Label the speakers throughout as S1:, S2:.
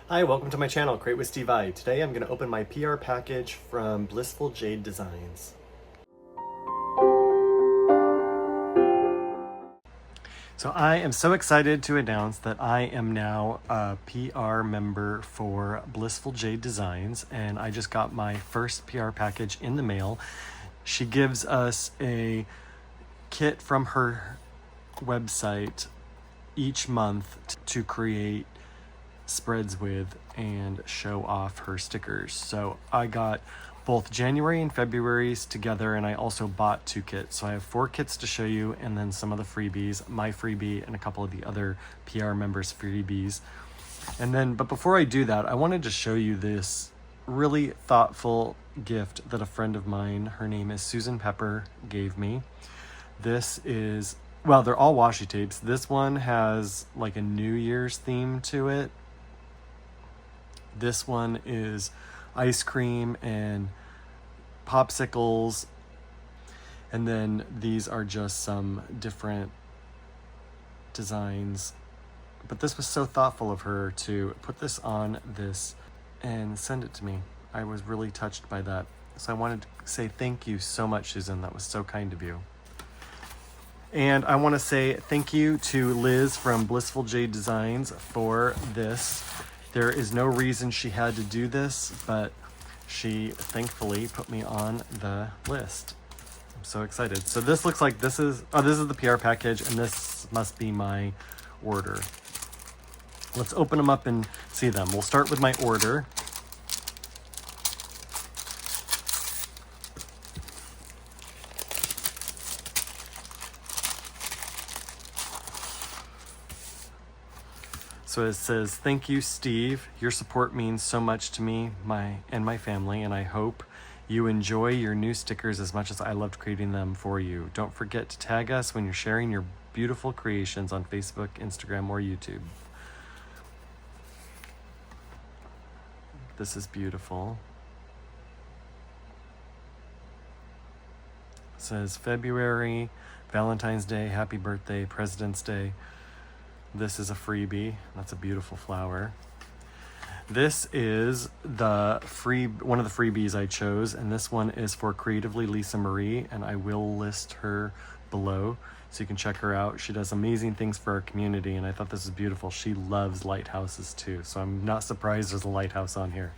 S1: Hi, welcome to my channel, Create with Steve I. Today I'm going to open my PR package from Blissful Jayde Designs. So I am so excited to announce that I am now a PR member for Blissful Jayde Designs, and I just got my first PR package in the mail. She gives us a kit from her website each month to create spreads with and show off her stickers. So I got both January and February's together, and I also bought 2 kits. So I have 4 kits to show you, and then some of the freebies, my freebie and a couple of the other PR members' freebies. And then, but before I do that, I wanted to show you this really thoughtful gift that a friend of mine, her name is Susan Pepper, gave me. This is, well, they're all washi tapes. This one has like a New Year's theme to it. This one is ice cream and popsicles. And then these are just some different designs. But this was so thoughtful of her to put this on this and send it to me. I was really touched by that. So I wanted to say thank you so much, Susan. That was so kind of you. And I want to say thank you to Liz from Blissful Jayde Designs for this. There is no reason she had to do this, but she thankfully put me on the list. I'm so excited. So this looks like this is the PR package, and this must be my order. Let's open them up and see them. We'll start with my order. So it says, "Thank you, Steve. Your support means so much to me and my family, and I hope you enjoy your new stickers as much as I loved creating them for you. Don't forget to tag us when you're sharing your beautiful creations on Facebook, Instagram, or YouTube." This is beautiful. It says February, Valentine's Day, Happy Birthday, President's Day. This is a freebie. That's a beautiful flower. This is one of the freebies I chose, and this one is for Creatively Lisa Marie, and I will list her below so you can check her out. She does amazing things for our community, and I thought this was beautiful. She loves lighthouses too, so I'm not surprised there's a lighthouse on here.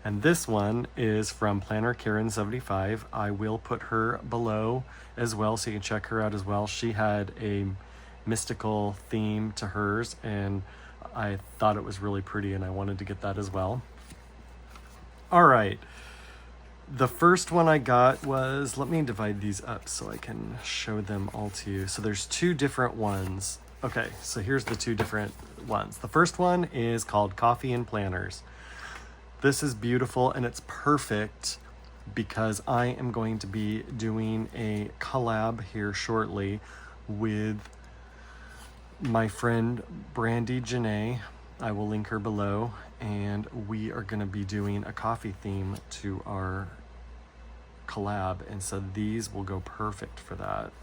S1: And this one is from Planner Karen 75. I will put her below as well so you can check her out as well. She had a mystical theme to hers, and I thought it was really pretty, and I wanted to get that as well. All right, the first one I got was, let me divide these up so I can show them all to you. So there's 2 different ones. Okay, so here's the 2 different ones. The first one is called Coffee and Planners. This is beautiful, and it's perfect because I am going to be doing a collab here shortly with my friend Brandy Janae. I will link her below, and we are going to be doing a coffee theme to our collab, and so these will go perfect for that.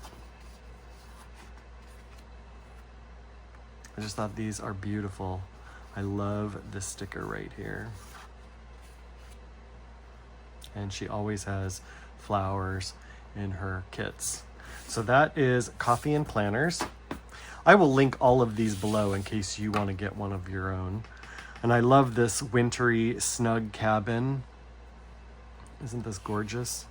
S1: I just thought these are beautiful. I love this sticker right here, and she always has flowers in her kits. So that is Coffee and Planners. I will link all of these below in case you want to get one of your own. And I love this wintry, snug cabin. Isn't this gorgeous?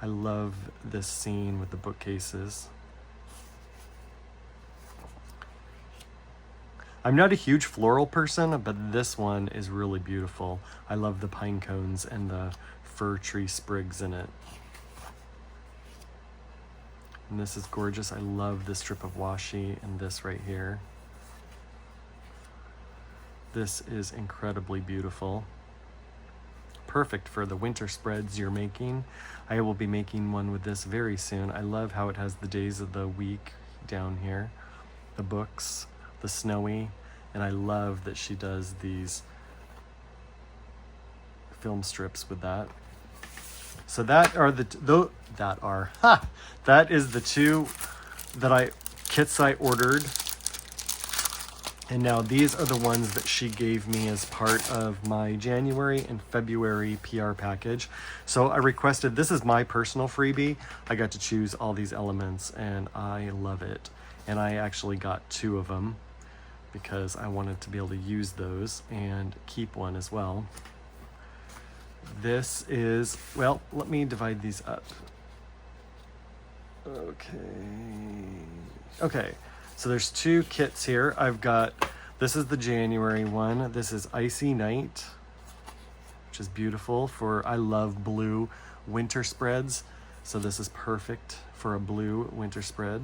S1: I love this scene with the bookcases. I'm not a huge floral person, but this one is really beautiful. I love the pine cones and the fir tree sprigs in it. And this is gorgeous. I love this strip of washi and this right here. This is incredibly beautiful. Perfect for the winter spreads you're making. I will be making one with this very soon. I love how it has the days of the week down here, the books, the snowy, and I love that she does these film strips with that. So that is the 2 kits I ordered And now these are the ones that she gave me as part of my January and February PR package. So I requested, this is my personal freebie. I got to choose all these elements and I love it. And I actually got 2 of them because I wanted to be able to use those and keep one as well. This is, well, let me divide these up. Okay, so there's 2 kits here. I've got, this is the January one. This is Icy Night, which is beautiful for, I love blue winter spreads. So this is perfect for a blue winter spread.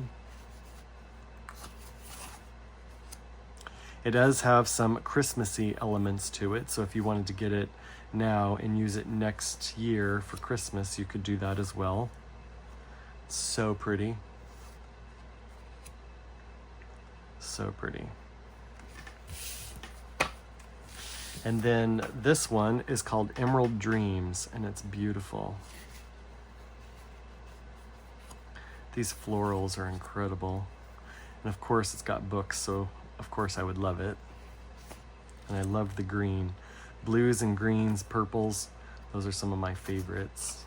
S1: It does have some Christmassy elements to it. So if you wanted to get it now and use it next year for Christmas, you could do that as well. It's so pretty. So pretty. And then this one is called Emerald Dreams, and it's beautiful. These florals are incredible. And of course it's got books, so of course I would love it. And I love the green. Blues and greens, purples, those are some of my favorites.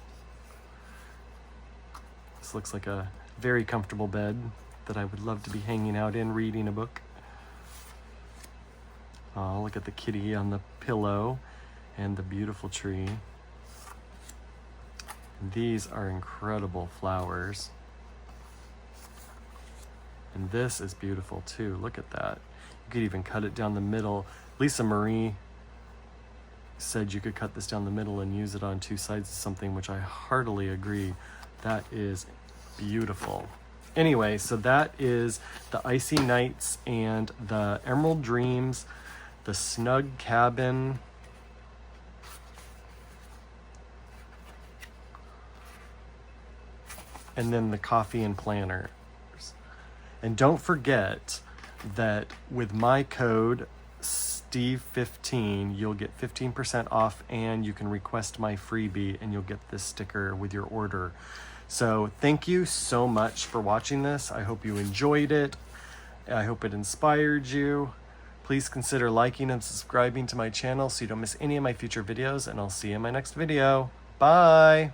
S1: This looks like a very comfortable bed that I would love to be hanging out in, reading a book. Oh, look at the kitty on the pillow and the beautiful tree. And these are incredible flowers. And this is beautiful too. Look at that. You could even cut it down the middle. Lisa Marie said you could cut this down the middle and use it on 2 sides of something, which I heartily agree. That is beautiful. Anyway, so that is the Icy Nights and the Emerald Dreams, the Snug Cabin, and then the Coffee and Planners. And don't forget that with my code Steve15, you'll get 15% off, and you can request my freebie and you'll get this sticker with your order. So thank you so much for watching this. I hope you enjoyed it. I hope it inspired you. Please consider liking and subscribing to my channel so you don't miss any of my future videos, and I'll see you in my next video. Bye.